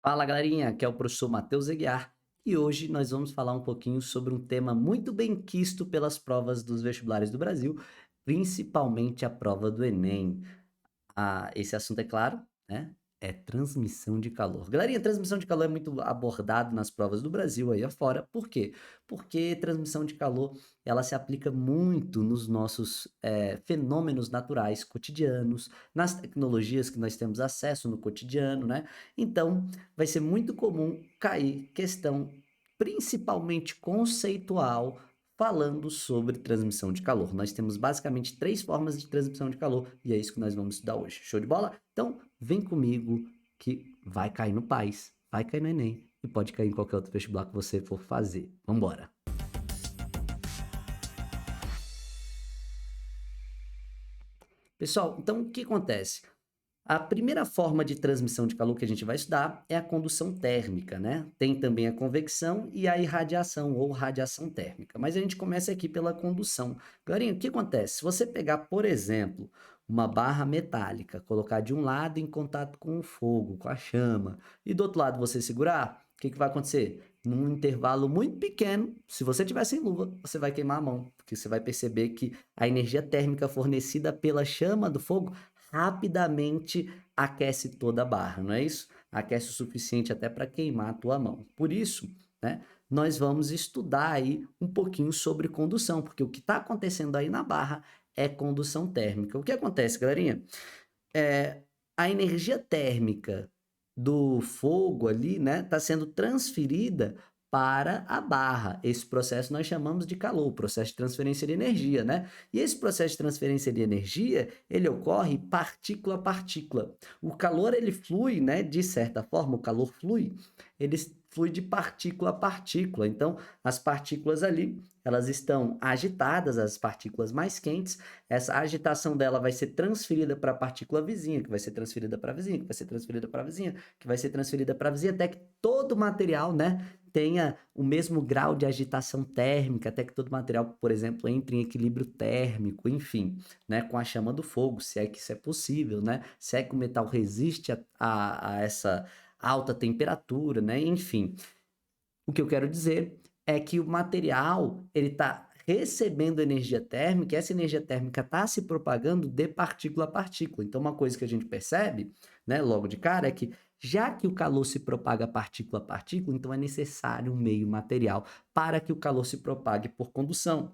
Fala galerinha, aqui é o professor Matheus Aguiar e hoje nós vamos falar um pouquinho sobre um tema muito bem quisto pelas provas dos vestibulares do Brasil, principalmente a prova do Enem. Esse assunto é claro, né? É transmissão de calor. Galerinha, transmissão de calor é muito abordado nas provas do Brasil aí afora. Por quê? Porque transmissão de calor ela se aplica muito nos nossos fenômenos naturais cotidianos, nas tecnologias que nós temos acesso no cotidiano, né? Então, vai ser muito comum cair questão principalmente conceitual falando sobre transmissão de calor. Nós temos basicamente três formas de transmissão de calor e é isso que nós vamos estudar hoje. Show de bola? Então, vem comigo que vai cair no PAS, vai cair no Enem e pode cair em qualquer outro vestibular que você for fazer. Vamos embora. Pessoal, então o que acontece? A primeira forma de transmissão de calor que a gente vai estudar é a condução térmica, né? Tem também a convecção e a irradiação ou radiação térmica. Mas a gente começa aqui pela condução. Galerinha, o que acontece? Se você pegar, por exemplo, uma barra metálica, colocar de um lado em contato com o fogo, com a chama, e do outro lado você segurar, o que vai acontecer? Num intervalo muito pequeno, se você tiver sem luva, você vai queimar a mão, porque você vai perceber que a energia térmica fornecida pela chama do fogo rapidamente aquece toda a barra, não é isso? Aquece o suficiente até para queimar a tua mão. Por isso, né, nós vamos estudar aí um pouquinho sobre condução, porque o que está acontecendo aí na barra é condução térmica. O que acontece, galerinha? É, a energia térmica do fogo ali, né, está sendo transferida para a barra. Esse processo nós chamamos de calor, processo de transferência de energia, né? E esse processo de transferência de energia, ele ocorre partícula a partícula. O calor, ele flui, né, de certa forma, o calor flui, ele flui de partícula a partícula. Então, as partículas ali, elas estão agitadas, as partículas mais quentes, essa agitação dela vai ser transferida para a partícula vizinha, que vai ser transferida para a vizinha, que vai ser transferida para a vizinha, que vai ser transferida para a vizinha, até que todo o material, né, tenha o mesmo grau de agitação térmica, até que todo o material, por exemplo, entre em equilíbrio térmico, enfim, né, com a chama do fogo, se é que isso é possível, né, se é que o metal resiste a essa alta temperatura, né, enfim. O que eu quero dizer é que o material ele está recebendo energia térmica, e essa energia térmica está se propagando de partícula a partícula. Então, uma coisa que a gente percebe, né, logo de cara, é que já que o calor se propaga partícula a partícula, então é necessário um meio material para que o calor se propague por condução.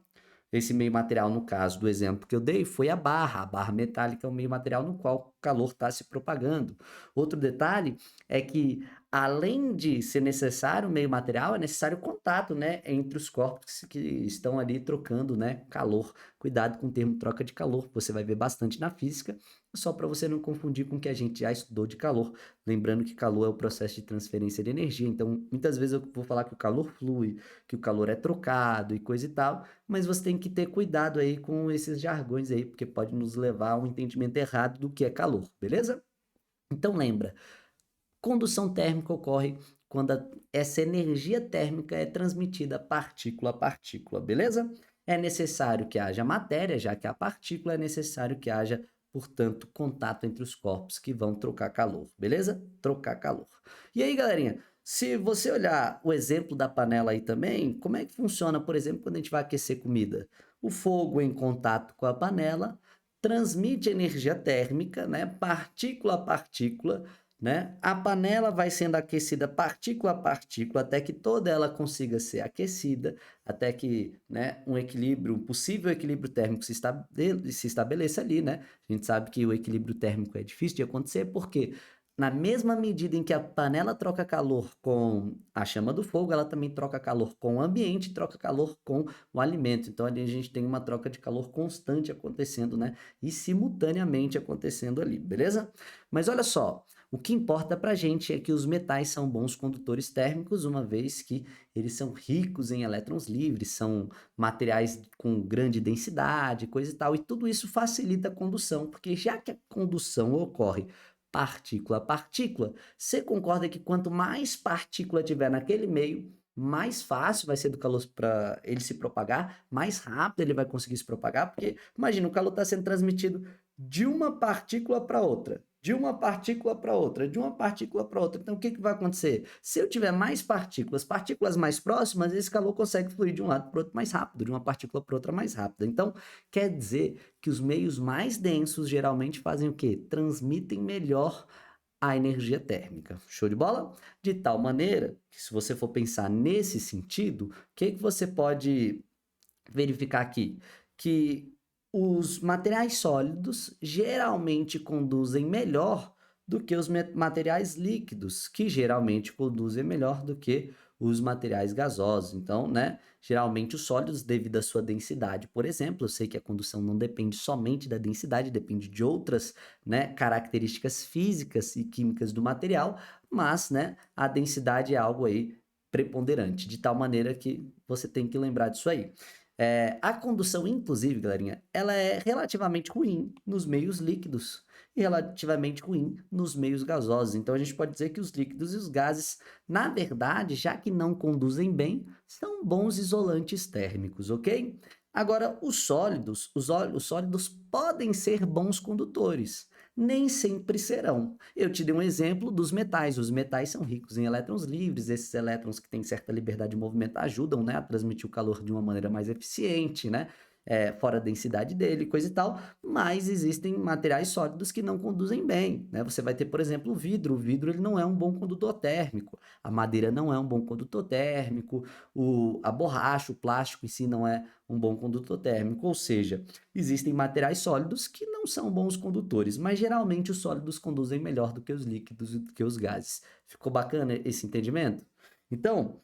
Esse meio material, no caso do exemplo que eu dei, foi a barra. A barra metálica é o meio material no qual o calor está se propagando. Outro detalhe é que, além de ser necessário o meio material, é necessário contato, né, entre os corpos que estão ali trocando, né, calor. Cuidado com o termo troca de calor, você vai ver bastante na física, só para você não confundir com o que a gente já estudou de calor. Lembrando que calor é o processo de transferência de energia. Então, muitas vezes eu vou falar que o calor flui, que o calor é trocado e coisa e tal, mas você tem que ter cuidado aí com esses jargões aí, porque pode nos levar a um entendimento errado do que é calor, beleza? Então lembra, condução térmica ocorre quando essa energia térmica é transmitida partícula a partícula, beleza? É necessário que haja matéria, já que a partícula é necessário que haja, portanto, contato entre os corpos que vão trocar calor, beleza? Trocar calor. E aí, galerinha, se você olhar o exemplo da panela aí também, como é que funciona, por exemplo, quando a gente vai aquecer comida? O fogo em contato com a panela transmite energia térmica, né, partícula a partícula, né? A panela vai sendo aquecida partícula a partícula até que toda ela consiga ser aquecida, até que, né, um equilíbrio, um possível equilíbrio térmico se estabeleça ali, né? A gente sabe que o equilíbrio térmico é difícil de acontecer porque na mesma medida em que a panela troca calor com a chama do fogo, ela também troca calor com o ambiente, troca calor com o alimento. Então ali a gente tem uma troca de calor constante acontecendo, né? E simultaneamente acontecendo ali, beleza? Mas olha só, o que importa para a gente é que os metais são bons condutores térmicos, uma vez que eles são ricos em elétrons livres, são materiais com grande densidade, coisa e tal, e tudo isso facilita a condução, porque já que a condução ocorre partícula a partícula, você concorda que quanto mais partícula tiver naquele meio, mais fácil vai ser do calor para ele se propagar, mais rápido ele vai conseguir se propagar, porque imagina, o calor está sendo transmitido de uma partícula para outra. de uma partícula para outra, de uma partícula para outra. Então, o que que vai acontecer? Se eu tiver mais partículas, partículas mais próximas, esse calor consegue fluir de um lado para o outro mais rápido, de uma partícula para outra mais rápido. Então, quer dizer que os meios mais densos geralmente fazem o quê? Transmitem melhor a energia térmica. Show de bola? De tal maneira que, se você for pensar nesse sentido, o que que você pode verificar aqui? Que os materiais sólidos geralmente conduzem melhor do que os materiais líquidos, que geralmente conduzem melhor do que os materiais gasosos. Então, né, geralmente os sólidos, devido à sua densidade, por exemplo, eu sei que a condução não depende somente da densidade, depende de outras, né, características físicas e químicas do material, mas, né, a densidade é algo aí preponderante, de tal maneira que você tem que lembrar disso aí. A condução, inclusive, galerinha, ela é relativamente ruim nos meios líquidos e relativamente ruim nos meios gasosos. Então, a gente pode dizer que os líquidos e os gases, na verdade, já que não conduzem bem, são bons isolantes térmicos, ok? Agora, os sólidos podem ser bons condutores, nem sempre serão. Eu te dei um exemplo dos metais. Os metais são ricos em elétrons livres. Esses elétrons que têm certa liberdade de movimento ajudam, né, a transmitir o calor de uma maneira mais eficiente, né? Fora a densidade dele, coisa e tal, mas existem materiais sólidos que não conduzem bem, né? Você vai ter, por exemplo, o vidro ele não é um bom condutor térmico, a madeira não é um bom condutor térmico, a borracha, o plástico em si não é um bom condutor térmico, ou seja, existem materiais sólidos que não são bons condutores, mas geralmente os sólidos conduzem melhor do que os líquidos e do que os gases. Ficou bacana esse entendimento? Então,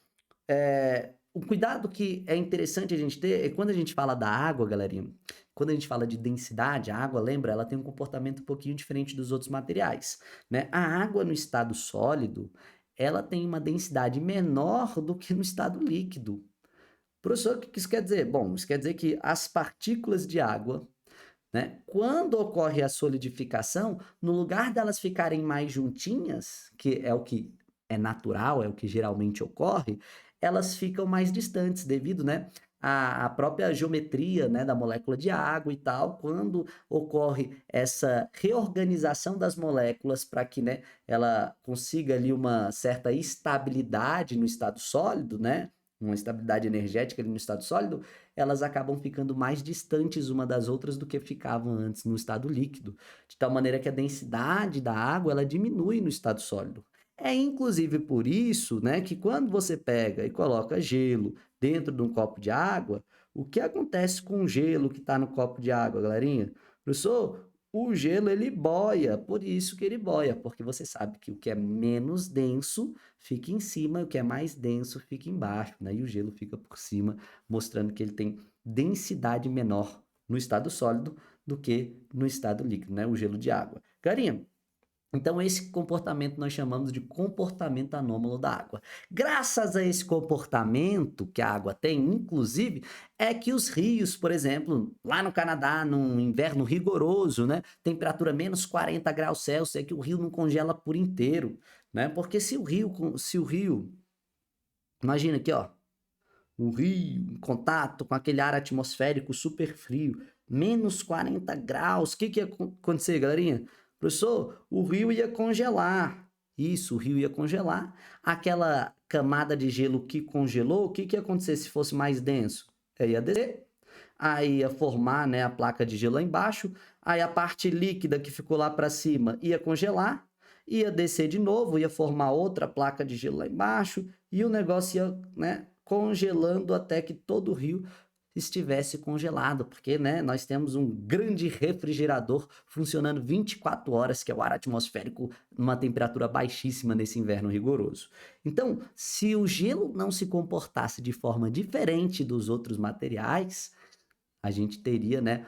o cuidado que é interessante a gente ter é quando a gente fala da água, galerinha, quando a gente fala de densidade, a água, lembra, ela tem um comportamento um pouquinho diferente dos outros materiais, né? A água no estado sólido, ela tem uma densidade menor do que no estado líquido. Professor, o que isso quer dizer? Bom, isso quer dizer que as partículas de água, né, quando ocorre a solidificação, no lugar delas ficarem mais juntinhas, que é o que é natural, é o que geralmente ocorre, elas ficam mais distantes devido, né, à própria geometria, né, da molécula de água e tal. Quando ocorre essa reorganização das moléculas para que, né, ela consiga ali uma certa estabilidade no estado sólido, né, uma estabilidade energética ali no estado sólido, elas acabam ficando mais distantes uma das outras do que ficavam antes no estado líquido, de tal maneira que a densidade da água ela diminui no estado sólido. É inclusive por isso, né, que quando você pega e coloca gelo dentro de um copo de água, o que acontece com o gelo que está no copo de água, galerinha? Professor, o gelo ele boia, por isso que ele boia, porque você sabe que o que é menos denso fica em cima e o que é mais denso fica embaixo, né? E o gelo fica por cima, mostrando que ele tem densidade menor no estado sólido do que no estado líquido, né? O gelo de água. Garinha, então, esse comportamento nós chamamos de comportamento anômalo da água. Graças a esse comportamento que a água tem, inclusive, é que os rios, por exemplo, lá no Canadá, num inverno rigoroso, né, temperatura menos 40 graus Celsius, é que o rio não congela por inteiro, né? Porque se o rio, imagina aqui, ó, o rio em contato com aquele ar atmosférico super frio, menos 40 graus, o que que ia acontecer, galerinha? Professor, o rio ia congelar. Isso, o rio ia congelar. Aquela camada de gelo que congelou, o que que ia acontecer se fosse mais denso? Ia descer, aí ia formar, né, a placa de gelo lá embaixo, aí a parte líquida que ficou lá para cima ia congelar, ia descer de novo, ia formar outra placa de gelo lá embaixo, e o negócio ia, né, congelando até que todo o rio estivesse congelado, porque, né, nós temos um grande refrigerador funcionando 24 horas, que é o ar atmosférico numa temperatura baixíssima nesse inverno rigoroso. Então, se o gelo não se comportasse de forma diferente dos outros materiais, a gente teria, né,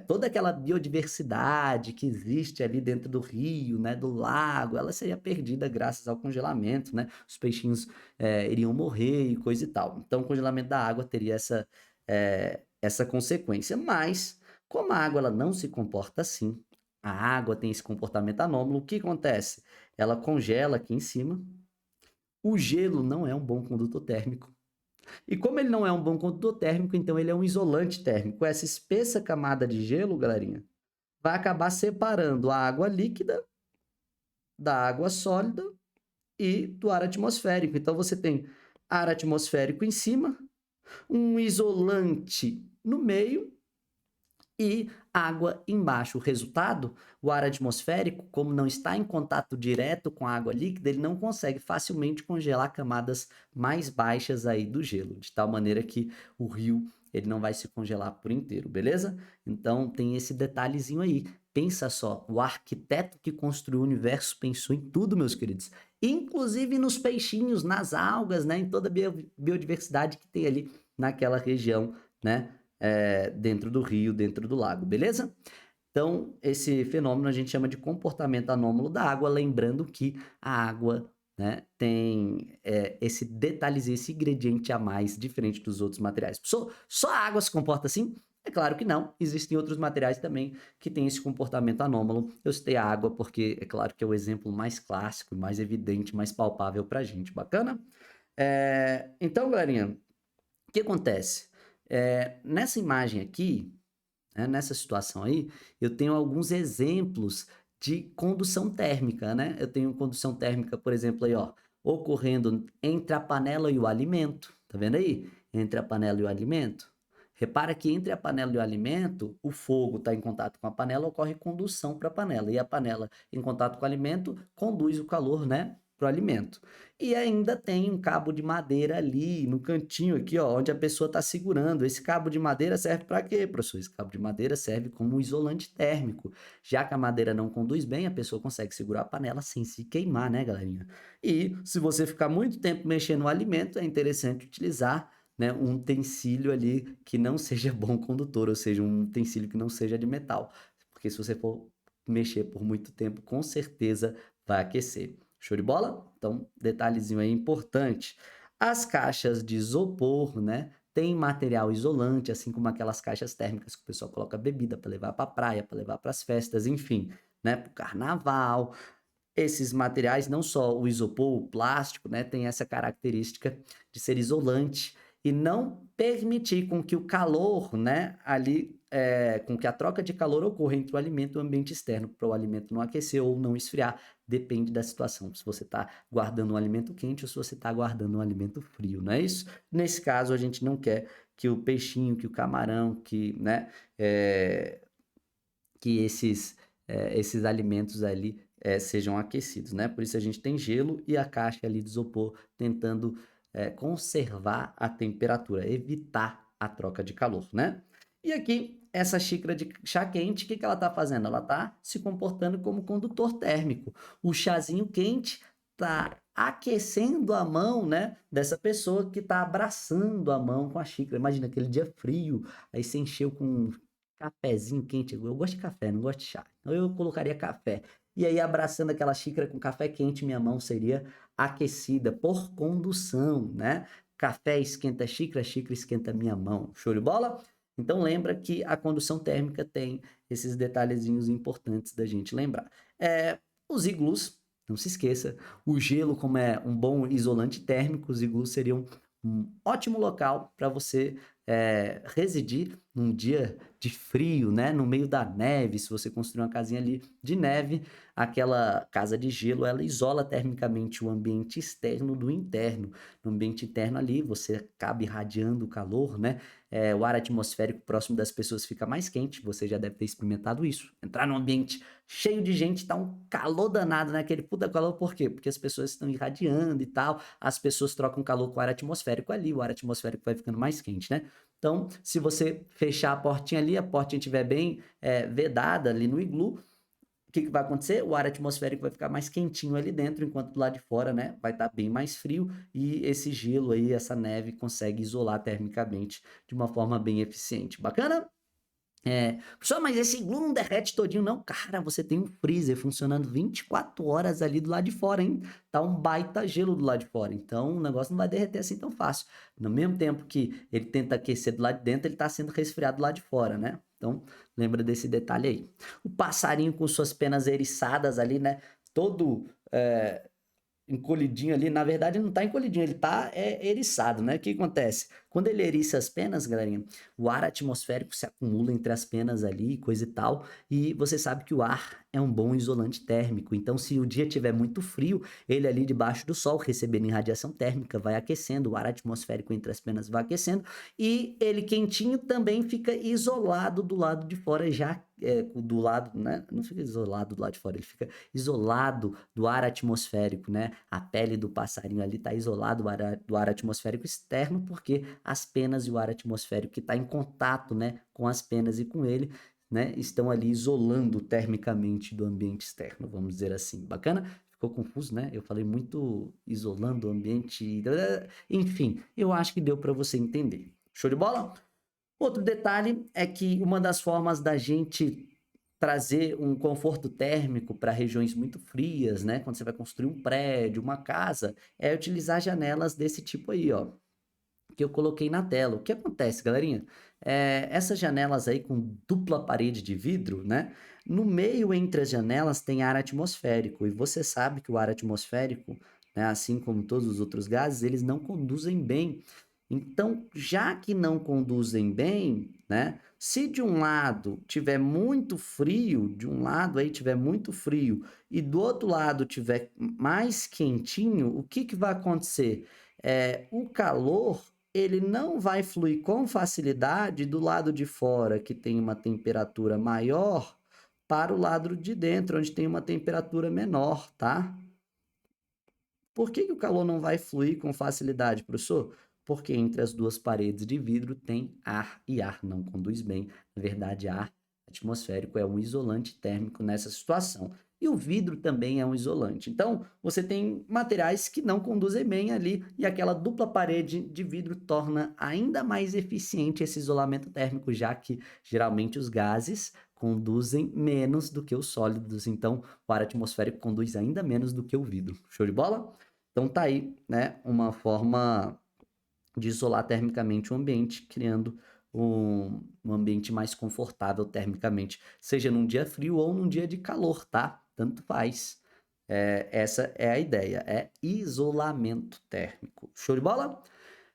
toda aquela biodiversidade que existe ali dentro do rio, né, do lago, ela seria perdida graças ao congelamento, né? Os peixinhos iriam morrer e coisa e tal. Então, o congelamento da água teria essa consequência. Mas, como a água ela não se comporta assim, a água tem esse comportamento anômalo, o que acontece? Ela congela aqui em cima. O gelo não é um bom condutor térmico. E como ele não é um bom condutor térmico, então ele é um isolante térmico. Essa espessa camada de gelo, galerinha, vai acabar separando a água líquida da água sólida e do ar atmosférico. Então, você tem ar atmosférico em cima, um isolante no meio e água embaixo. O resultado, o ar atmosférico, como não está em contato direto com a água líquida, ele não consegue facilmente congelar camadas mais baixas aí do gelo, de tal maneira que o rio ele não vai se congelar por inteiro, beleza? Então tem esse detalhezinho aí. Pensa só, o arquiteto que construiu o universo pensou em tudo, meus queridos. Inclusive nos peixinhos, nas algas, né? Em toda a biodiversidade que tem ali naquela região, né? Dentro do rio, dentro do lago, beleza? Então, esse fenômeno a gente chama de comportamento anômalo da água, lembrando que a água, né, tem esse detalhezinho, esse ingrediente a mais, diferente dos outros materiais. Só a água se comporta assim? É claro que não. Existem outros materiais também que têm esse comportamento anômalo. Eu citei a água porque é claro que é o exemplo mais clássico, mais evidente, mais palpável para a gente. Bacana? Então, galerinha, o que acontece? Nessa imagem aqui, né, nessa situação aí, eu tenho alguns exemplos de condução térmica, né? Eu tenho condução térmica, por exemplo, aí, ó, ocorrendo entre a panela e o alimento. Tá vendo aí? Entre a panela e o alimento. Repara que entre a panela e o alimento, o fogo está em contato com a panela, ocorre condução para a panela. E a panela, em contato com o alimento, conduz o calor, né, para o alimento. E ainda tem um cabo de madeira ali no cantinho aqui, ó, onde a pessoa está segurando. Esse cabo de madeira serve para quê, professor? Esse cabo de madeira serve como isolante térmico. Já que a madeira não conduz bem, a pessoa consegue segurar a panela sem se queimar, né, galerinha? E se você ficar muito tempo mexendo no alimento, é interessante utilizar, né, um utensílio ali que não seja bom condutor, ou seja, um utensílio que não seja de metal. Porque se você for mexer por muito tempo, com certeza vai aquecer. Show de bola? Então, detalhezinho aí importante. As caixas de isopor, né? Tem material isolante, assim como aquelas caixas térmicas que o pessoal coloca bebida para levar para a praia, para levar para as festas, enfim, né? Para o carnaval. Esses materiais, não só o isopor, o plástico, né? Tem essa característica de ser isolante e não permitir com que o calor, né? Ali, com que a troca de calor ocorra entre o alimento e o ambiente externo, para o alimento não aquecer ou não esfriar. Depende da situação, se você está guardando um alimento quente ou se você está guardando um alimento frio, não é isso? Nesse caso, a gente não quer que o peixinho, que o camarão, que, né, que esses alimentos ali sejam aquecidos, né? Por isso a gente tem gelo e a caixa ali de isopor tentando conservar a temperatura, evitar a troca de calor, né? E aqui, essa xícara de chá quente, o que ela está fazendo? Ela está se comportando como condutor térmico. O chazinho quente está aquecendo a mão, né, dessa pessoa que está abraçando a mão com a xícara. Imagina aquele dia frio, aí você encheu com cafezinho quente. Eu gosto de café, não gosto de chá. Então eu colocaria café. E aí, abraçando aquela xícara com café quente, minha mão seria aquecida por condução, né? Café esquenta a xícara esquenta a minha mão. Show de bola? Então lembra que a condução térmica tem esses detalhezinhos importantes da gente lembrar. Os iglus, não se esqueça, o gelo, como é um bom isolante térmico, os iglus seriam um ótimo local para você residir num dia de frio, né? No meio da neve, se você construir uma casinha ali de neve, aquela casa de gelo, ela isola termicamente o ambiente externo do interno. No ambiente interno ali, você acaba irradiando o calor, né? O ar atmosférico próximo das pessoas fica mais quente, você já deve ter experimentado isso. Entrar num ambiente cheio de gente, tá um calor danado, né? Aquele puta calor, por quê? Porque as pessoas estão irradiando e tal, as pessoas trocam calor com o ar atmosférico ali, o ar atmosférico vai ficando mais quente, né? Então, se você fechar a portinha ali, a portinha estiver bem vedada ali no iglu, o que vai acontecer? O ar atmosférico vai ficar mais quentinho ali dentro, enquanto do lado de fora, né, vai estar bem mais frio e esse gelo aí, essa neve consegue isolar termicamente de uma forma bem eficiente. Bacana? Pessoal, mas esse iglu não derrete todinho, não. Cara, você tem um freezer funcionando 24 horas ali do lado de fora, hein? Tá um baita gelo do lado de fora. Então, o negócio não vai derreter assim tão fácil. No mesmo tempo que ele tenta aquecer do lado de dentro, ele tá sendo resfriado do lado de fora, né? Então, lembra desse detalhe aí. O passarinho com suas penas eriçadas ali, né? Todo encolhidinho ali, na verdade ele não tá encolhidinho, ele tá eriçado, né? O que acontece? Quando ele eriça as penas, galerinha, o ar atmosférico se acumula entre as penas ali, coisa e tal, e você sabe que o ar é um bom isolante térmico, então se o dia tiver muito frio, ele ali debaixo do sol, recebendo irradiação térmica, vai aquecendo, o ar atmosférico entre as penas vai aquecendo, e ele quentinho também fica isolado do lado de fora, já do lado, né? Não fica isolado do lado de fora, ele fica isolado do ar atmosférico, né? A pele do passarinho ali está isolado do ar atmosférico externo, porque as penas e o ar atmosférico que está em contato, né, com as penas e com ele, né, estão ali isolando termicamente do ambiente externo, vamos dizer assim. Bacana? Ficou confuso, né? Eu falei muito isolando o ambiente. Enfim, eu acho que deu para você entender. Show de bola? Outro detalhe é que uma das formas da gente trazer um conforto térmico para regiões muito frias, né? Quando você vai construir um prédio, uma casa, é utilizar janelas desse tipo aí, ó, que eu coloquei na tela. O que acontece, galerinha? Essas janelas aí com dupla parede de vidro, né? No meio entre as janelas tem ar atmosférico, e você sabe que o ar atmosférico, né, assim como todos os outros gases, eles não conduzem bem. Então, já que não conduzem bem, né? Se de um lado tiver muito frio, de um lado aí tiver muito frio e do outro lado tiver mais quentinho, o que que vai acontecer? O calor ele não vai fluir com facilidade do lado de fora, que tem uma temperatura maior, para o lado de dentro, onde tem uma temperatura menor, tá? Por que que o calor não vai fluir com facilidade, professor? Porque entre as duas paredes de vidro tem ar e ar não conduz bem. Na verdade, ar atmosférico é um isolante térmico nessa situação. E o vidro também é um isolante. Então, você tem materiais que não conduzem bem ali e aquela dupla parede de vidro torna ainda mais eficiente esse isolamento térmico, já que geralmente os gases conduzem menos do que os sólidos. Então, o ar atmosférico conduz ainda menos do que o vidro. Show de bola? Então tá aí, né, uma forma de isolar termicamente o ambiente, criando um ambiente mais confortável termicamente, seja num dia frio ou num dia de calor, tá? Tanto faz. Essa é a ideia, é isolamento térmico. Show de bola?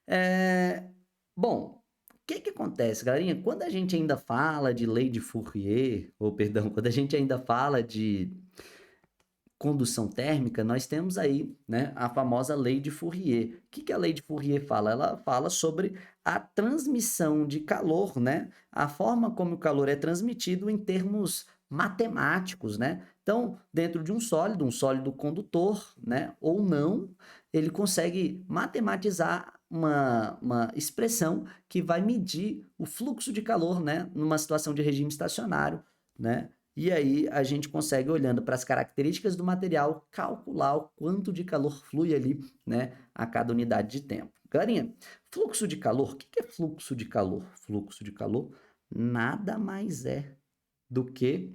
É, Bom, o que que acontece, galerinha? Quando a gente ainda fala de lei de Fourier, ou perdão, quando a gente ainda fala de condução térmica, nós temos aí, né, a famosa lei de Fourier. O que que a lei de Fourier fala? Ela fala sobre a transmissão de calor, né? A forma como o calor é transmitido em termos matemáticos, né? Então, dentro de um sólido condutor, né, ou não, ele consegue matematizar uma expressão que vai medir o fluxo de calor, né, numa situação de regime estacionário, né? E aí a gente consegue, olhando para as características do material, calcular o quanto de calor flui ali, né, a cada unidade de tempo. Galerinha, fluxo de calor, o que que é fluxo de calor? Fluxo de calor nada mais é do que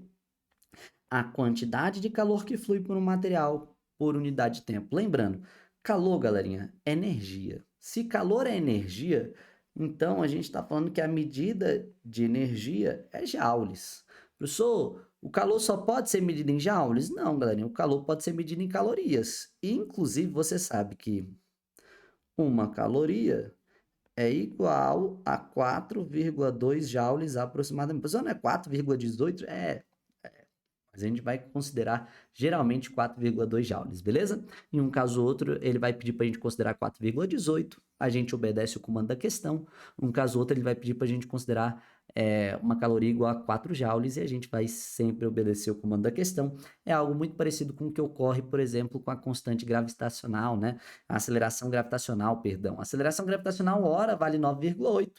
a quantidade de calor que flui por um material por unidade de tempo. Lembrando, calor, galerinha, é energia. Se calor é energia, então a gente está falando que a medida de energia é joules. Professor, o calor só pode ser medido em joules? Não, galerinha, o calor pode ser medido em calorias. Inclusive, você sabe que uma caloria é igual a 4,2 joules aproximadamente. Professor, não é 4,18? Mas a gente vai considerar geralmente 4,2 joules, beleza? Em um caso ou outro, ele vai pedir para a gente considerar 4,18, a gente obedece o comando da questão. Um caso ou outro, ele vai pedir para a gente considerar uma caloria igual a 4 joules e a gente vai sempre obedecer o comando da questão. É algo muito parecido com o que ocorre, por exemplo, com a constante gravitacional, né? A aceleração gravitacional, perdão. A aceleração gravitacional, hora, vale 9,8.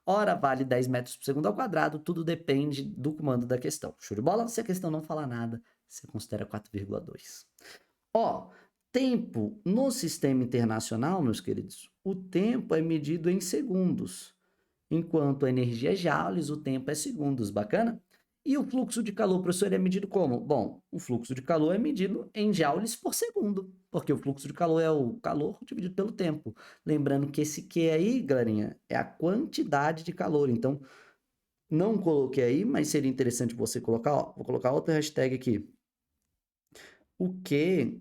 Ora, vale 10 metros por segundo ao quadrado, tudo depende do comando da questão. Show de bola? Se a questão não falar nada, você considera 4,2. Ó, tempo no sistema internacional, meus queridos, o tempo é medido em segundos. Enquanto a energia é joules, o tempo é segundos. Bacana? E o fluxo de calor, professor, é medido como? Bom, o fluxo de calor é medido em joules por segundo, porque o fluxo de calor é o calor dividido pelo tempo. Lembrando que esse Q aí, galerinha, é a quantidade de calor. Então, não coloquei aí, mas seria interessante você colocar, ó, vou colocar outra hashtag aqui. O Q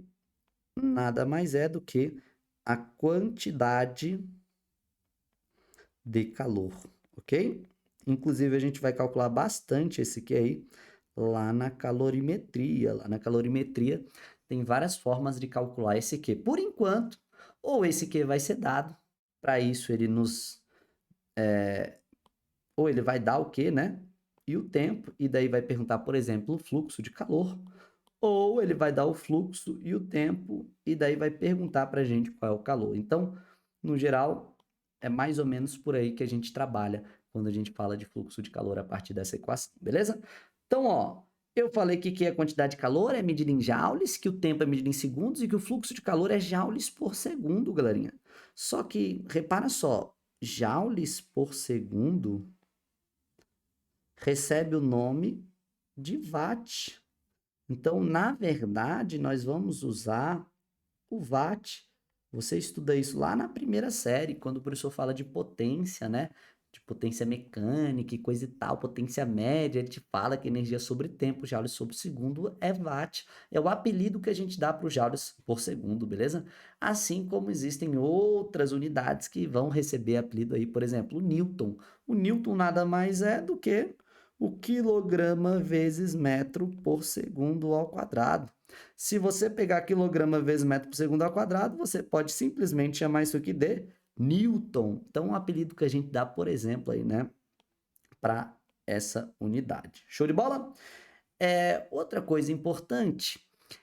nada mais é do que a quantidade de calor, ok? Inclusive, a gente vai calcular bastante esse Q aí lá na calorimetria. Lá na calorimetria tem várias formas de calcular esse Q. Por enquanto, ou esse Q vai ser dado, para isso ele nos... ou ele vai dar o Q, né? E o tempo, e daí vai perguntar, por exemplo, o fluxo de calor, ou ele vai dar o fluxo e o tempo, e daí vai perguntar para a gente qual é o calor. Então, no geral, é mais ou menos por aí que a gente trabalha quando a gente fala de fluxo de calor a partir dessa equação, beleza? Então, ó, eu falei que a quantidade de calor é medida em joules, que o tempo é medido em segundos e que o fluxo de calor é joules por segundo, galerinha. Só que, repara só, joules por segundo recebe o nome de watt. Então, na verdade, nós vamos usar o watt. Você estuda isso lá na primeira série, quando o professor fala de potência, né? De potência mecânica e coisa e tal, potência média, ele te fala que energia sobre tempo, joules sobre segundo, é watt. É o apelido que a gente dá para os joules por segundo, beleza? Assim como existem outras unidades que vão receber apelido aí, por exemplo, o Newton. O Newton nada mais é do que o quilograma vezes metro por segundo ao quadrado. Se você pegar quilograma vezes metro por segundo ao quadrado, você pode simplesmente chamar isso aqui de Newton. Então, um apelido que a gente dá, por exemplo, aí, né, para essa unidade. Show de bola? Outra coisa importante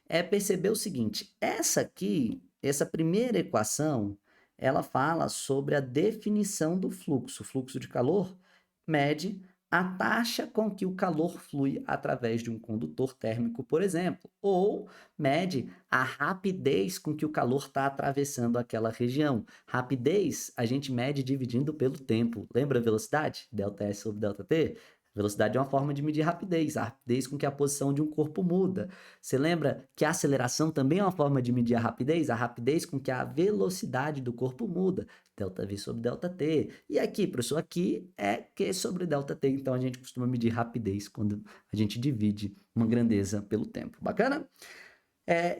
é perceber o seguinte: essa aqui, essa primeira equação, ela fala sobre a definição do fluxo. O fluxo de calor mede a taxa com que o calor flui através de um condutor térmico, por exemplo, ou mede a rapidez com que o calor está atravessando aquela região. Rapidez a gente mede dividindo pelo tempo. Lembra a velocidade? Delta S sobre delta T? Velocidade é uma forma de medir rapidez, a rapidez com que a posição de um corpo muda. Você lembra que a aceleração também é uma forma de medir a rapidez com que a velocidade do corpo muda, ΔV sobre ΔT. E aqui, professor, aqui é Q sobre ΔT, então a gente costuma medir rapidez quando a gente divide uma grandeza pelo tempo. Bacana?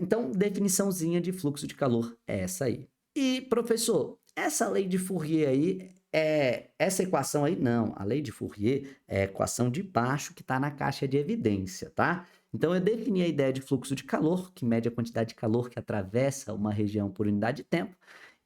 Então, definiçãozinha de fluxo de calor é essa aí. E, professor, essa lei de Fourier aí, essa equação aí, não. A lei de Fourier é a equação de baixo que está na caixa de evidência, tá? Então, eu defini a ideia de fluxo de calor, que mede a quantidade de calor que atravessa uma região por unidade de tempo.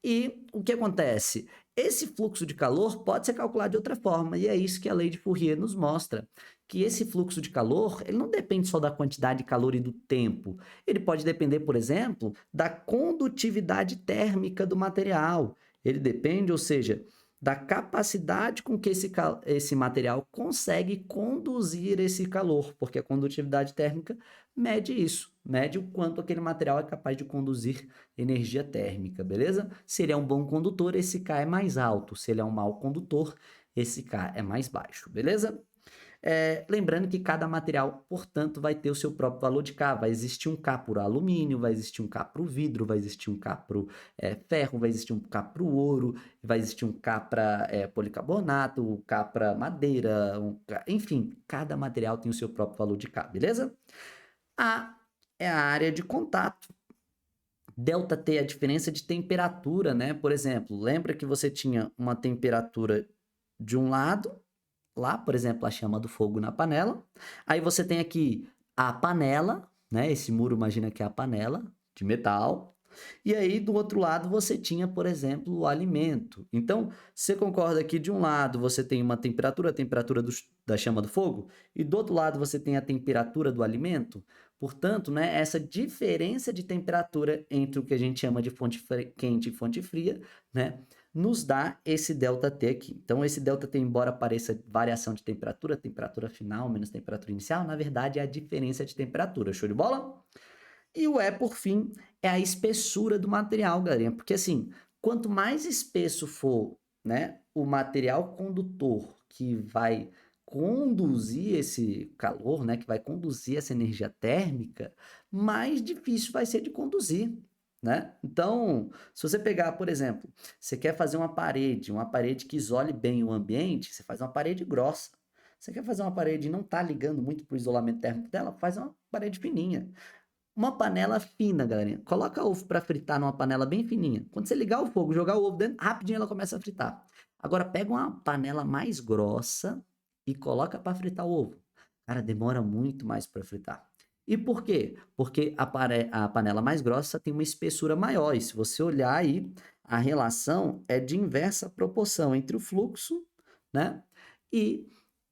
E o que acontece? Esse fluxo de calor pode ser calculado de outra forma, e é isso que a lei de Fourier nos mostra, que esse fluxo de calor, ele não depende só da quantidade de calor e do tempo, ele pode depender, por exemplo, da condutividade térmica do material. Ele depende, ou seja, da capacidade com que esse material consegue conduzir esse calor, porque a condutividade térmica mede isso, mede o quanto aquele material é capaz de conduzir energia térmica, beleza? Se ele é um bom condutor, esse K é mais alto. Se ele é um mau condutor, esse K é mais baixo, beleza? Lembrando que cada material, portanto, vai ter o seu próprio valor de K. Vai existir um K para o alumínio, vai existir um K para o vidro, vai existir um K para o ferro, vai existir um K para o ouro, vai existir um K para policarbonato, um K para madeira, enfim, cada material tem o seu próprio valor de K, beleza? A é a área de contato. ΔT é a diferença de temperatura, né? Por exemplo, lembra que você tinha uma temperatura de um lado, lá, por exemplo, a chama do fogo na panela. Aí você tem aqui a panela, né? Esse muro, imagina que é a panela de metal. E aí, do outro lado, você tinha, por exemplo, o alimento. Então, você concorda que de um lado você tem uma temperatura, a temperatura da chama do fogo, e do outro lado você tem a temperatura do alimento? Portanto, né, essa diferença de temperatura entre o que a gente chama de fonte quente e fonte fria, né, nos dá esse ΔT aqui. Então, esse ΔT, embora pareça variação de temperatura, temperatura final menos temperatura inicial, na verdade é a diferença de temperatura. Show de bola? E o E, por fim, é a espessura do material, galerinha. Porque, assim, quanto mais espesso for, né, o material condutor que vai conduzir esse calor, né, que vai conduzir essa energia térmica, mais difícil vai ser de conduzir, né? Então, se você pegar, por exemplo, você quer fazer uma parede que isole bem o ambiente, você faz uma parede grossa. Você quer fazer uma parede e não está ligando muito para o isolamento térmico dela, faz uma parede fininha. Uma panela fina, galerinha. Coloca ovo para fritar numa panela bem fininha. Quando você ligar o fogo, jogar o ovo dentro, rapidinho ela começa a fritar. Agora pega uma panela mais grossa e coloca para fritar o ovo. Cara, demora muito mais para fritar. E por quê? Porque a panela mais grossa tem uma espessura maior. E se você olhar aí, a relação é de inversa proporção entre o fluxo, né? E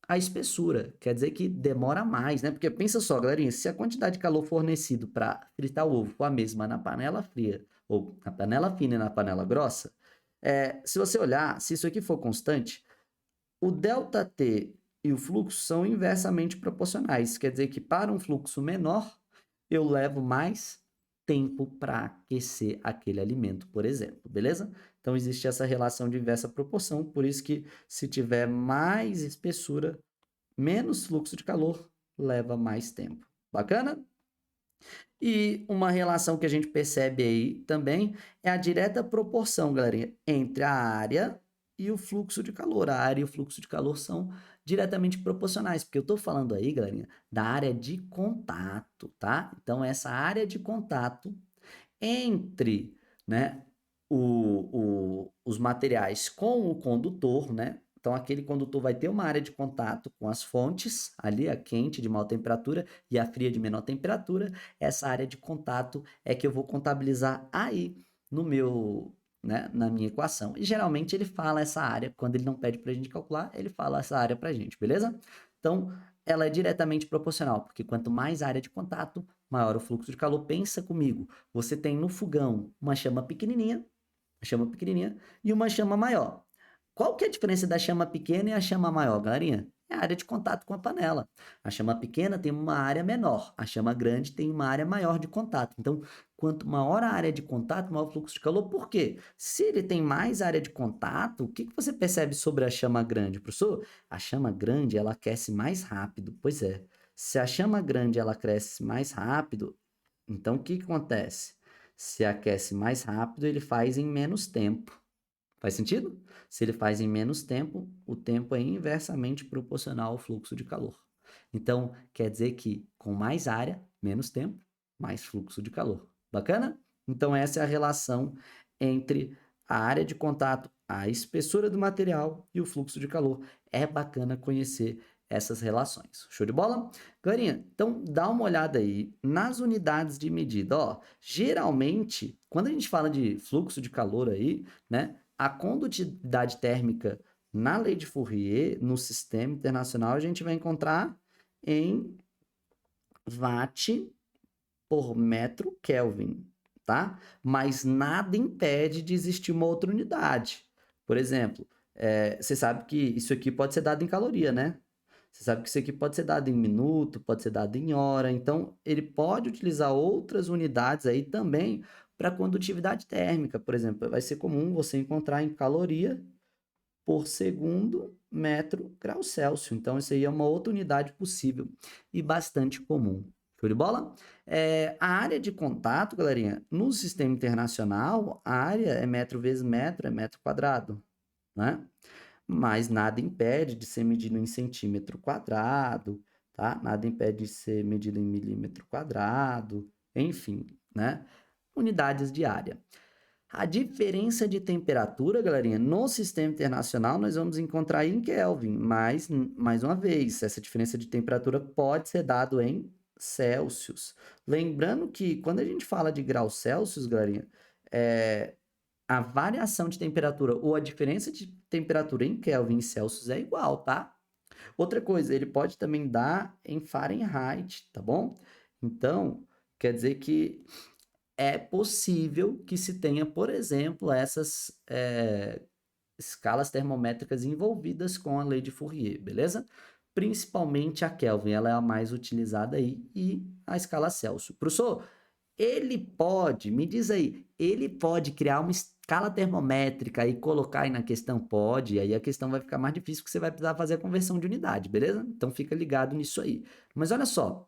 a espessura. Quer dizer que demora mais, né? Porque pensa só, galerinha, se a quantidade de calor fornecido para fritar o ovo for a mesma na panela fria, ou na panela fina e na panela grossa, se você olhar, se isso aqui for constante, o ΔT e o fluxo são inversamente proporcionais. Quer dizer que para um fluxo menor, eu levo mais tempo para aquecer aquele alimento, por exemplo, beleza? Então existe essa relação de inversa proporção, por isso que se tiver mais espessura, menos fluxo de calor, leva mais tempo. Bacana? E uma relação que a gente percebe aí também é a direta proporção, galerinha, entre a área e o fluxo de calor. A área e o fluxo de calor são diretamente proporcionais, porque eu estou falando aí, galerinha, da área de contato, tá? Então, essa área de contato entre, né, os materiais com o condutor, né? Então, aquele condutor vai ter uma área de contato com as fontes, ali a quente de maior temperatura e a fria de menor temperatura. Essa área de contato é que eu vou contabilizar aí no meu, né, na minha equação. E geralmente ele fala essa área, quando ele não pede para a gente calcular, ele fala essa área para a gente, beleza? Então, ela é diretamente proporcional, porque quanto mais área de contato, maior o fluxo de calor. Pensa comigo, você tem no fogão uma chama pequenininha e uma chama maior. Qual que é a diferença da chama pequena e a chama maior, galerinha? É a área de contato com a panela. A chama pequena tem uma área menor, a chama grande tem uma área maior de contato. Então, quanto maior a área de contato, maior o fluxo de calor. Por quê? Se ele tem mais área de contato, o que que você percebe sobre a chama grande, professor? A chama grande, ela aquece mais rápido. Pois é. Se a chama grande ela cresce mais rápido, então o que que acontece? Se aquece mais rápido, ele faz em menos tempo. Faz sentido? Se ele faz em menos tempo, o tempo é inversamente proporcional ao fluxo de calor. Então, quer dizer que com mais área, menos tempo, mais fluxo de calor. Bacana? Então, essa é a relação entre a área de contato, a espessura do material e o fluxo de calor. É bacana conhecer essas relações. Show de bola? Galerinha, então dá uma olhada aí nas unidades de medida. Ó, geralmente, quando a gente fala de fluxo de calor aí, né? A condutividade térmica na lei de Fourier, no sistema internacional, a gente vai encontrar em watt por metro Kelvin, tá? Mas nada impede de existir uma outra unidade. Por exemplo, você sabe que isso aqui pode ser dado em caloria, né? Você sabe que isso aqui pode ser dado em minuto, pode ser dado em hora. Então, ele pode utilizar outras unidades aí também para condutividade térmica. Por exemplo, vai ser comum você encontrar em caloria por segundo metro grau Celsius. Então, isso aí é uma outra unidade possível e bastante comum. Show de bola? A área de contato, galerinha, no sistema internacional, a área é metro vezes metro, é metro quadrado, né? Mas nada impede de ser medido em centímetro quadrado, tá? Nada impede de ser medido em milímetro quadrado, enfim, né? Unidades de área. A diferença de temperatura, galerinha, no sistema internacional nós vamos encontrar em Kelvin, mas, mais uma vez, essa diferença de temperatura pode ser dado em Celsius. Lembrando que quando a gente fala de graus Celsius, galerinha, a variação de temperatura ou a diferença de temperatura em Kelvin e Celsius é igual, tá? Outra coisa, ele pode também dar em Fahrenheit, tá bom? Então, quer dizer que é possível que se tenha, por exemplo, essas escalas termométricas envolvidas com a lei de Fourier, beleza? Principalmente a Kelvin, ela é a mais utilizada aí, e a escala Celsius. Professor, ele pode, me diz aí, ele pode criar uma escala termométrica e colocar aí na questão? Pode, e aí a questão vai ficar mais difícil porque você vai precisar fazer a conversão de unidade, beleza? Então fica ligado nisso aí. Mas olha só,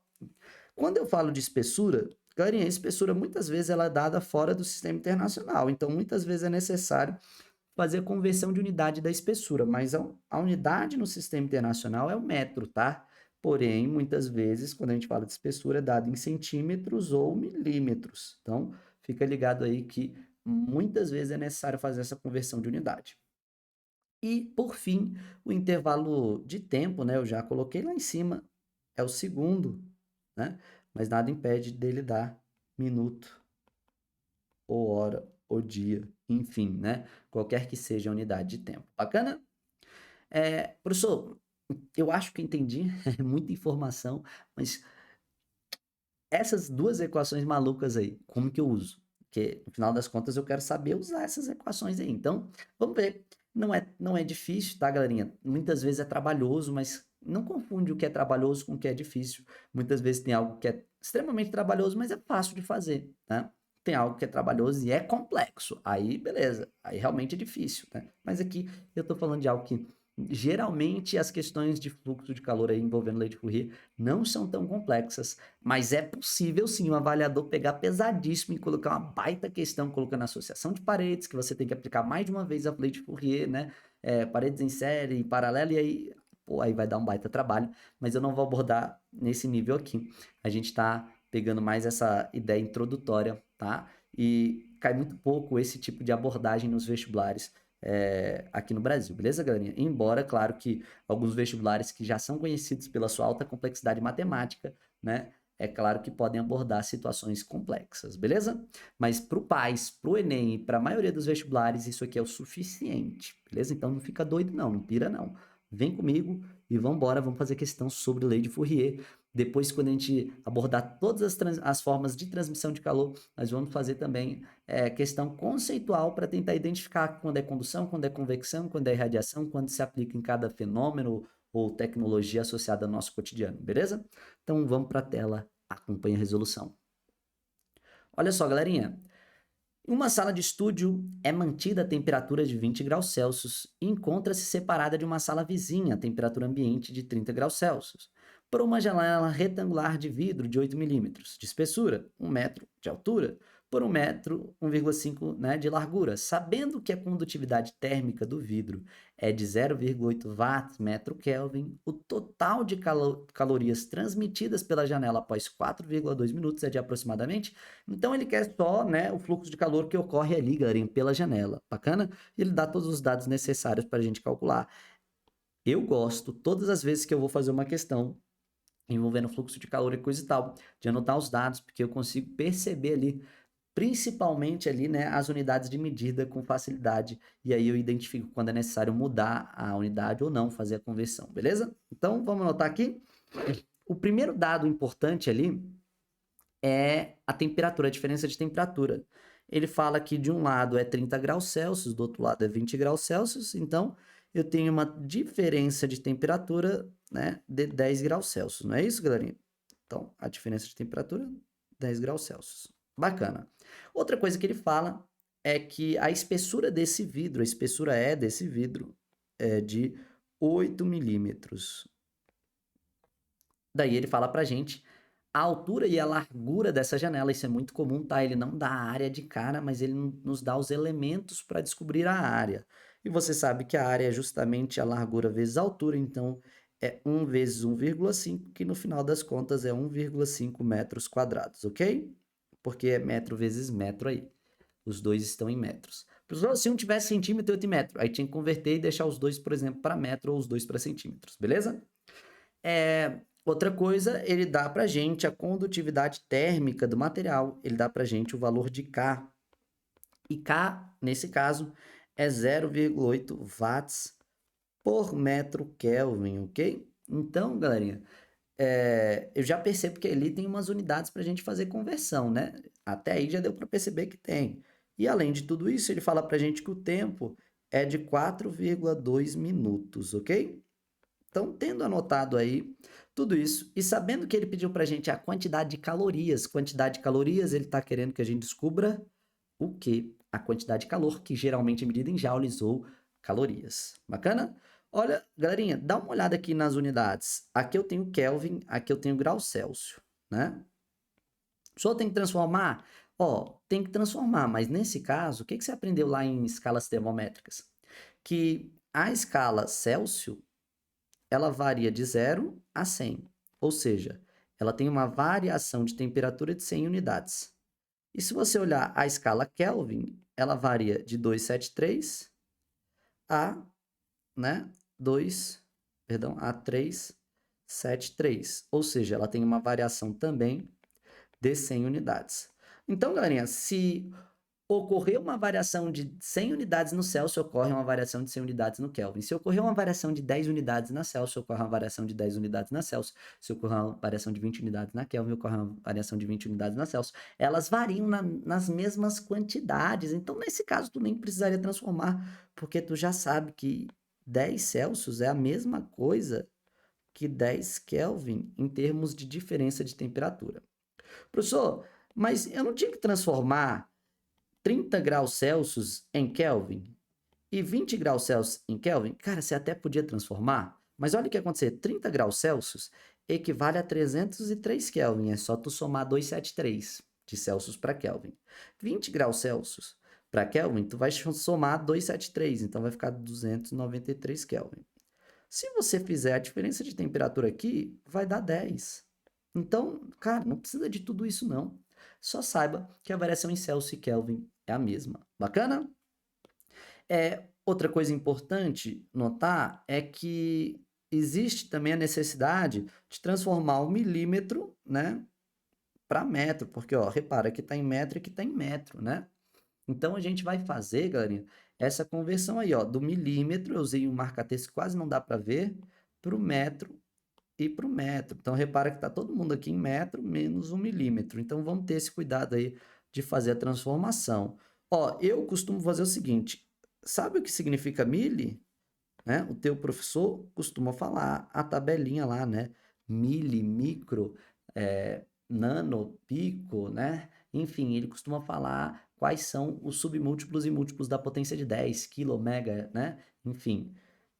quando eu falo de espessura, galerinha, a espessura muitas vezes ela é dada fora do sistema internacional, então muitas vezes é necessário fazer a conversão de unidade da espessura, mas a unidade no sistema internacional é o metro, tá? Porém, muitas vezes, quando a gente fala de espessura, é dado em centímetros ou milímetros. Então, fica ligado aí que muitas vezes é necessário fazer essa conversão de unidade. E, por fim, o intervalo de tempo, né? Eu já coloquei lá em cima, é o segundo, né? Mas nada impede dele dar minuto, ou hora, ou dia, enfim, né? Qualquer que seja a unidade de tempo. Bacana? Professor, eu acho que entendi, é muita informação, mas essas duas equações malucas aí, como que eu uso? Porque no final das contas eu quero saber usar essas equações aí. Então, vamos ver. Não é difícil, tá, galerinha? Muitas vezes é trabalhoso, mas não confunde o que é trabalhoso com o que é difícil. Muitas vezes tem algo que é extremamente trabalhoso, mas é fácil de fazer, né? Tem algo que é trabalhoso e é complexo. Aí, beleza. Aí realmente é difícil, né? Mas aqui eu tô falando de algo que geralmente as questões de fluxo de calor aí envolvendo lei de Fourier não são tão complexas. Mas é possível sim o avaliador pegar pesadíssimo e colocar uma baita questão, colocando associação de paredes, que você tem que aplicar mais de uma vez a lei de Fourier, né? Paredes em série, em paralelo, e aí, pô, aí vai dar um baita trabalho. Mas eu não vou abordar nesse nível aqui. A gente está pegando mais essa ideia introdutória, tá? E cai muito pouco esse tipo de abordagem nos vestibulares aqui no Brasil, beleza, galerinha? Embora, claro que alguns vestibulares que já são conhecidos pela sua alta complexidade matemática, né? É claro que podem abordar situações complexas, beleza? Mas para o PAS, para o Enem e para a maioria dos vestibulares, isso aqui é o suficiente, beleza? Então não fica doido não, não pira não. Vem comigo e vamos embora, vamos fazer questão sobre lei de Fourier. Depois, quando a gente abordar todas as formas de transmissão de calor, nós vamos fazer também questão conceitual para tentar identificar quando é condução, quando é convecção, quando é irradiação, quando se aplica em cada fenômeno ou tecnologia associada ao nosso cotidiano, beleza? Então vamos para a tela, acompanhe a resolução. Olha só, galerinha. Em uma sala de estúdio é mantida a temperatura de 20 graus Celsius e encontra-se separada de uma sala vizinha, a temperatura ambiente de 30 graus Celsius, por uma janela retangular de vidro de 8 milímetros de espessura, 1 metro de altura, por 1 metro, 1,5 né, de largura. Sabendo que a condutividade térmica do vidro é de 0,8 watts metro Kelvin, o total de calorias transmitidas pela janela após 4,2 minutos é de aproximadamente. Então ele quer só, né, o fluxo de calor que ocorre ali, galerinha, pela janela. Bacana? E ele dá todos os dados necessários para a gente calcular. Eu gosto, todas as vezes que eu vou fazer uma questão envolvendo fluxo de calor e coisa e tal, de anotar os dados, porque eu consigo perceber ali, principalmente ali, né, as unidades de medida com facilidade, e aí eu identifico quando é necessário mudar a unidade ou não, fazer a conversão, beleza? Então, vamos anotar aqui. O primeiro dado importante ali é a temperatura, a diferença de temperatura. Ele fala que de um lado é 30 graus Celsius, do outro lado é 20 graus Celsius, então eu tenho uma diferença de temperatura, né, de 10 graus Celsius, não é isso, galerinha? Então, a diferença de temperatura, 10 graus Celsius. Bacana. Outra coisa que ele fala é que a espessura desse vidro, a espessura desse vidro, é de 8 milímetros. Daí ele fala pra gente a altura e a largura dessa janela. Isso é muito comum, tá? Ele não dá a área de cara, mas ele nos dá os elementos para descobrir a área. E você sabe que a área é justamente a largura vezes a altura, então é 1 vezes 1,5, que no final das contas é 1,5 metros quadrados, ok? Porque é metro vezes metro aí. Os dois estão em metros. Se um tivesse centímetro e outro em metro, aí tinha que converter e deixar os dois, por exemplo, para metro ou os dois para centímetros, beleza? Outra coisa, ele dá para gente a condutividade térmica do material, ele dá para gente o valor de K. E K, nesse caso, é 0,8 watts por metro Kelvin, ok? Então, galerinha, eu já percebo que ali tem umas unidades para a gente fazer conversão, né? Até aí já deu para perceber que tem. E além de tudo isso, ele fala para a gente que o tempo é de 4,2 minutos, ok? Então, tendo anotado aí tudo isso e sabendo que ele pediu para a gente a quantidade de calorias, ele está querendo que a gente descubra o quê? A quantidade de calor, que geralmente é medida em joules ou calorias. Bacana? Olha, galerinha, dá uma olhada aqui nas unidades. Aqui eu tenho Kelvin, aqui eu tenho grau Celsius, né? Só tem que transformar? Ó, tem que transformar, mas nesse caso, o que você aprendeu lá em escalas termométricas? Que a escala Celsius ela varia de 0 a 100. ou seja, ela tem uma variação de temperatura de 100 unidades. E se você olhar a escala Kelvin, ela varia de 273 a, né, a 373, ou seja, ela tem uma variação também de 100 unidades. Então, galerinha, se ocorrer uma variação de 100 unidades no Celsius, ocorre uma variação de 100 unidades no Kelvin. Se ocorrer uma variação de 10 unidades na Celsius, ocorre uma variação de 10 unidades na Celsius. Se ocorrer uma variação de 20 unidades na Kelvin, ocorre uma variação de 20 unidades na Celsius. Elas variam nas mesmas quantidades. Então, nesse caso, tu nem precisaria transformar, porque tu já sabe que 10 Celsius é a mesma coisa que 10 Kelvin em termos de diferença de temperatura. Professor, mas eu não tinha que transformar 30 graus Celsius em Kelvin e 20 graus Celsius em Kelvin? Cara, você até podia transformar, mas olha o que acontecer. 30 graus Celsius equivale a 303 Kelvin. É só tu somar 273 de Celsius para Kelvin. 20 graus Celsius para Kelvin, tu vai somar 273, então vai ficar 293 Kelvin. Se você fizer a diferença de temperatura aqui, vai dar 10. Então, cara, não precisa de tudo isso não. Só saiba que a variação em Celsius e Kelvin é a mesma. Bacana? Outra coisa importante notar é que existe também a necessidade de transformar o milímetro, né, para metro, porque, ó, repara que está em metro e que está em metro, né? Então, a gente vai fazer, galerinha, essa conversão aí, ó, do milímetro, eu usei um marca-texto que quase não dá para ver, para o metro e para o metro. Então, repara que está todo mundo aqui em metro menos 1 milímetro. Então, vamos ter esse cuidado aí de fazer a transformação. Ó, eu costumo fazer o seguinte, sabe o que significa mili? Né? O teu professor costuma falar a tabelinha lá, né? Mili, micro, nano, pico, né? Enfim, ele costuma falar quais são os submúltiplos e múltiplos da potência de 10, quilo, mega, né? Enfim,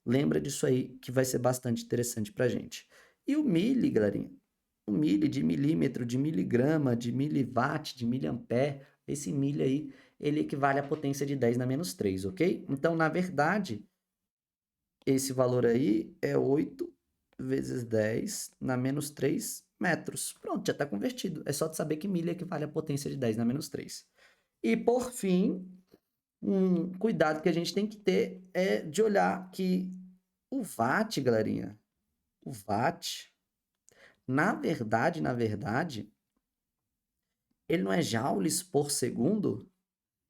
lembra disso aí que vai ser bastante interessante pra gente. E o mili, galerinha, o mili de milímetro, de miligrama, de miliwatt, de miliampere, esse mili aí, ele equivale à potência de 10 na menos 3, ok? Então, na verdade, esse valor aí é 8 vezes 10 na menos 3 metros. Pronto, já está convertido. É só de saber que milha equivale à potência de 10 na menos 3. E, por fim, um cuidado que a gente tem que ter é de olhar que o watt, galerinha, o watt, na verdade, ele não é joules por segundo.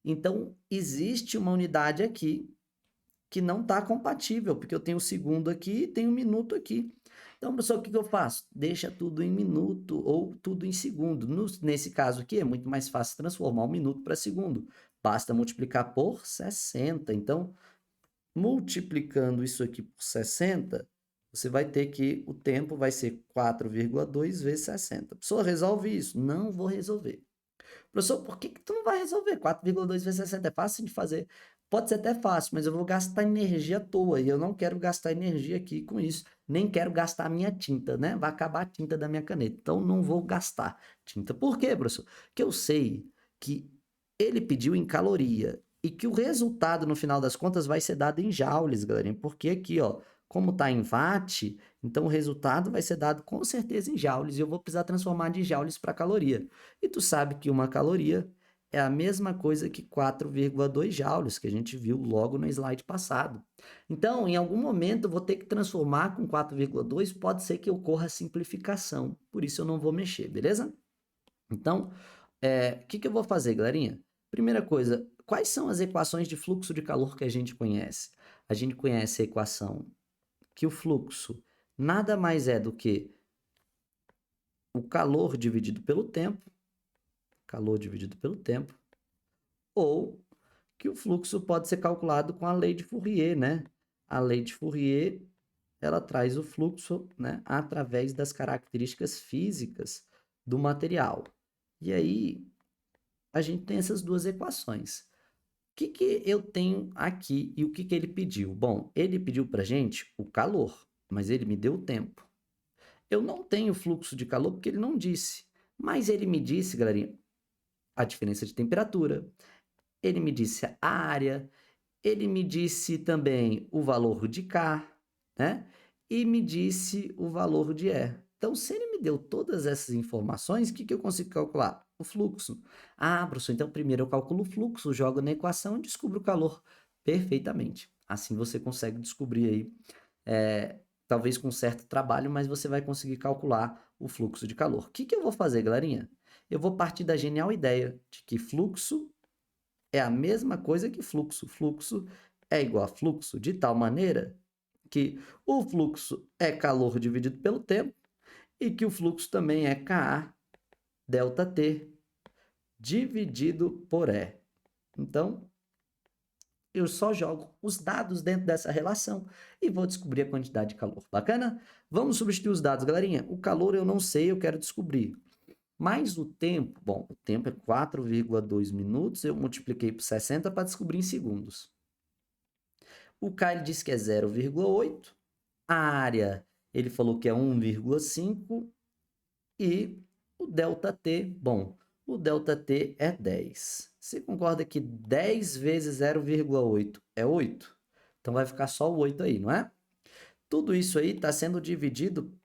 Então, existe uma unidade aqui que não está compatível, porque eu tenho segundo aqui e tenho minuto aqui. Então, pessoal, o que eu faço? Deixa tudo em minuto ou tudo em segundo. Nesse caso aqui, é muito mais fácil transformar um minuto para segundo. Basta multiplicar por 60. Então, multiplicando isso aqui por 60, você vai ter que o tempo vai ser 4,2 vezes 60. Pessoal, resolve isso? Não vou resolver. Professor, por que tu não vai resolver? 4,2 vezes 60 é fácil de fazer. Pode ser até fácil, mas eu vou gastar energia à toa e eu não quero gastar energia aqui com isso. Nem quero gastar a minha tinta, né? Vai acabar a tinta da minha caneta. Então, não vou gastar tinta. Por quê, professor? Porque eu sei que ele pediu em caloria e que o resultado, no final das contas, vai ser dado em joules, galerinha. Porque aqui, ó, como está em watt, então o resultado vai ser dado com certeza em joules e eu vou precisar transformar de joules para caloria. E tu sabe que uma caloria é a mesma coisa que 4,2 joules, que a gente viu logo no slide passado. Então, em algum momento, eu vou ter que transformar com 4,2, pode ser que ocorra simplificação, por isso eu não vou mexer, beleza? Então, o que eu vou fazer, galerinha? Primeira coisa, quais são as equações de fluxo de calor que a gente conhece? A gente conhece a equação que o fluxo nada mais é do que o calor dividido pelo tempo, ou que o fluxo pode ser calculado com a lei de Fourier, né? A lei de Fourier, ela traz o fluxo, né, através das características físicas do material. E aí, a gente tem essas duas equações. O que eu tenho aqui e o que ele pediu? Bom, ele pediu para gente o calor, mas ele me deu o tempo. Eu não tenho fluxo de calor porque ele não disse, mas ele me disse, galerinha, a diferença de temperatura, ele me disse a área, ele me disse também o valor de K, né? E me disse o valor de E. Então, se ele me deu todas essas informações, o que que eu consigo calcular? O fluxo. Ah, professor, então primeiro eu calculo o fluxo, jogo na equação e descubro o calor. Perfeitamente. Assim você consegue descobrir aí, talvez com certo trabalho, mas você vai conseguir calcular o fluxo de calor. O que que eu vou fazer, galerinha? Eu vou partir da genial ideia de que fluxo é a mesma coisa que fluxo. Fluxo é igual a fluxo, de tal maneira que o fluxo é calor dividido pelo tempo e que o fluxo também é Ka delta T dividido por E. Então, eu só jogo os dados dentro dessa relação e vou descobrir a quantidade de calor. Bacana? Vamos substituir os dados, galerinha. O calor eu não sei, eu quero descobrir. Mas o tempo, bom, o tempo é 4,2 minutos, eu multipliquei por 60 para descobrir em segundos. O K ele disse que é 0,8, a área ele falou que é 1,5 e o ΔT, bom, o ΔT é 10. Você concorda que 10 vezes 0,8 é 8? Então vai ficar só o 8 aí, não é? Tudo isso aí está sendo dividido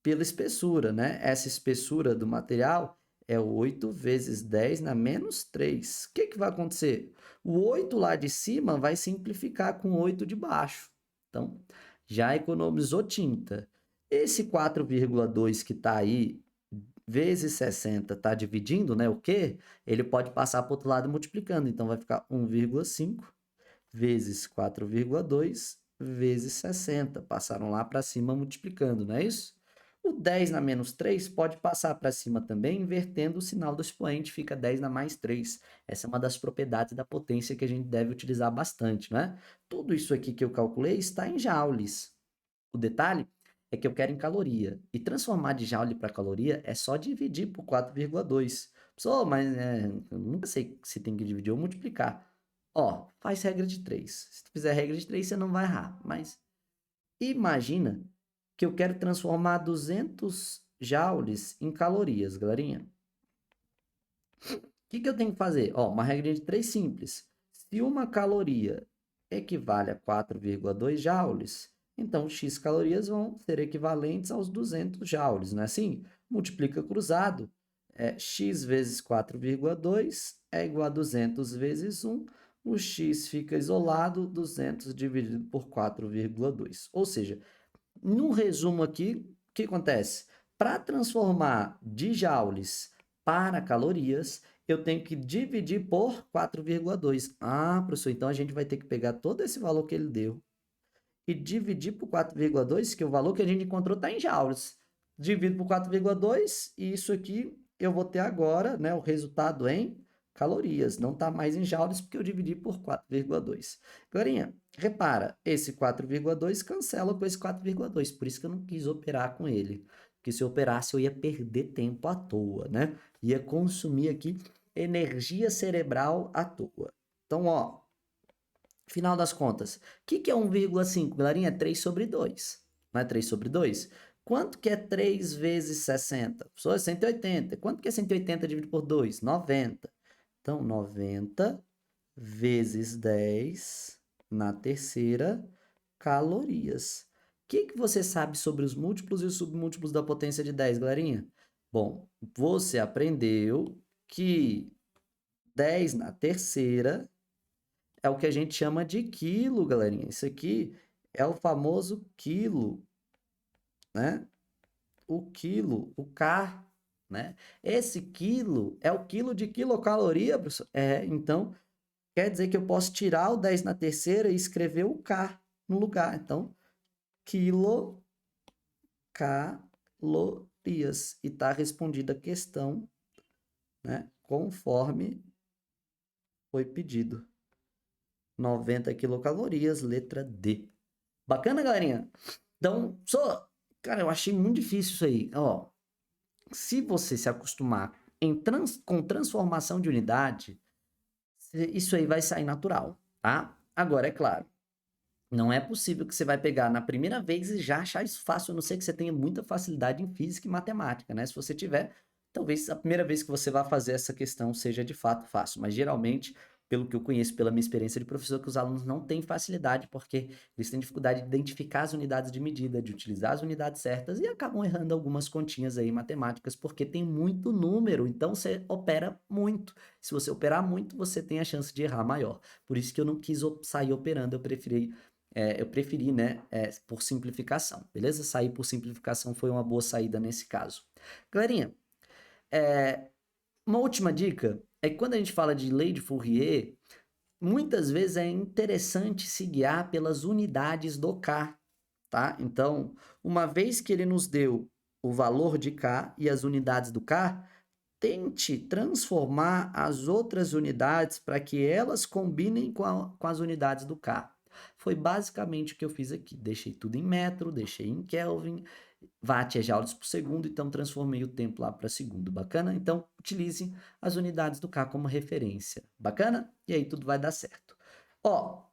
pela espessura, né? Essa espessura do material é 8 vezes 10 na menos 3. O que que vai acontecer? O 8 lá de cima vai simplificar com o 8 de baixo. Então, já economizou tinta. Esse 4,2 que está aí, vezes 60, está dividindo, né? O quê? Ele pode passar para o outro lado multiplicando. Então, vai ficar 1,5 vezes 4,2 vezes 60. Passaram lá para cima multiplicando, não é isso? O 10 na menos 3 pode passar para cima também, invertendo o sinal do expoente, fica 10 na mais 3. Essa é uma das propriedades da potência que a gente deve utilizar bastante, né? Tudo isso aqui que eu calculei está em joules. O detalhe é que eu quero em caloria. E transformar de joule para caloria é só dividir por 4,2. Pessoal, mas eu nunca sei se tem que dividir ou multiplicar. Ó, faz regra de 3. Se tu fizer regra de 3, você não vai errar. Mas imagina que eu quero transformar 200 joules em calorias, galerinha. O que eu tenho que fazer? Ó, uma regra de 3 simples. Se uma caloria equivale a 4,2 joules, então x calorias vão ser equivalentes aos 200 joules, não é assim? Multiplica cruzado. X vezes 4,2 é igual a 200 vezes 1. O x fica isolado, 200 dividido por 4,2. Ou seja, num resumo aqui, o que acontece? Para transformar de joules para calorias, eu tenho que dividir por 4,2. Ah, professor, então a gente vai ter que pegar todo esse valor que ele deu e dividir por 4,2, que o valor que a gente encontrou está em joules. Divido por 4,2 e isso aqui eu vou ter agora, né, o resultado em calorias. Não está mais em joules porque eu dividi por 4,2. Glorinha, repara, esse 4,2 cancela com esse 4,2. Por isso que eu não quis operar com ele. Porque se eu operasse eu ia perder tempo à toa, né? Ia consumir aqui energia cerebral à toa. Então, ó, final das contas, o que é 1,5? Galerinha, é 3 sobre 2. Não é 3 sobre 2? Quanto que é 3 vezes 60? Professor, é 180. Quanto que é 180 dividido por 2? 90. Então, 90 vezes 10 na terceira calorias. O que você sabe sobre os múltiplos e os submúltiplos da potência de 10, galerinha? Bom, você aprendeu que 10 na terceira é o que a gente chama de quilo, galerinha. Isso aqui é o famoso quilo, né? O quilo, o K, né? Esse quilo é o quilo de quilocaloria, professor. Então, quer dizer que eu posso tirar o 10 na terceira e escrever o K no lugar. Então, quilocalorias. E está respondida a questão, né? Conforme foi pedido. 90 quilocalorias, letra D. Bacana, galerinha? Então, cara, eu achei muito difícil isso aí. Ó, se você se acostumar com transformação de unidade, isso aí vai sair natural, tá? Agora, é claro, não é possível que você vai pegar na primeira vez e já achar isso fácil, a não ser que você tenha muita facilidade em física e matemática, né? Se você tiver, talvez a primeira vez que você vai fazer essa questão seja de fato fácil, mas geralmente pelo que eu conheço, pela minha experiência de professor, que os alunos não têm facilidade, porque eles têm dificuldade de identificar as unidades de medida, de utilizar as unidades certas e acabam errando algumas continhas aí matemáticas, porque tem muito número, então você opera muito. Se você operar muito, você tem a chance de errar maior. Por isso que eu não quis sair operando, eu preferi, né, por simplificação, beleza? Sair por simplificação foi uma boa saída nesse caso. Galerinha, é, uma última dica é que quando a gente fala de lei de Fourier, muitas vezes é interessante se guiar pelas unidades do K, tá? Então, uma vez que ele nos deu o valor de K e as unidades do K, tente transformar as outras unidades para que elas combinem com as unidades do K. Foi basicamente o que eu fiz aqui. Deixei tudo em metro, deixei em Kelvin, watt é joules por segundo, então transformei o tempo lá para segundo. Bacana? Então, utilize as unidades do K como referência. Bacana? E aí tudo vai dar certo. Ó,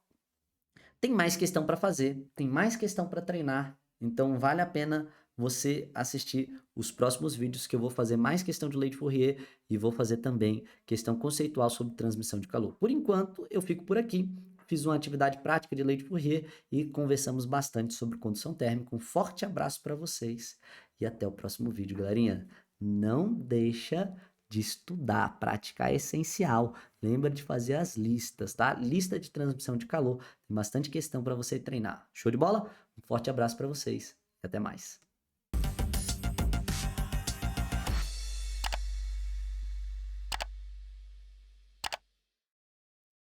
tem mais questão para fazer, tem mais questão para treinar, então vale a pena você assistir os próximos vídeos que eu vou fazer mais questão de lei de Fourier e vou fazer também questão conceitual sobre transmissão de calor. Por enquanto, eu fico por aqui. Fiz uma atividade prática de lei de Fourier e conversamos bastante sobre condução térmica. Um forte abraço para vocês e até o próximo vídeo, galerinha. Não deixa de estudar, praticar é essencial. Lembra de fazer as listas, tá? Lista de transmissão de calor. Tem bastante questão para você treinar. Show de bola? Um forte abraço para vocês e até mais.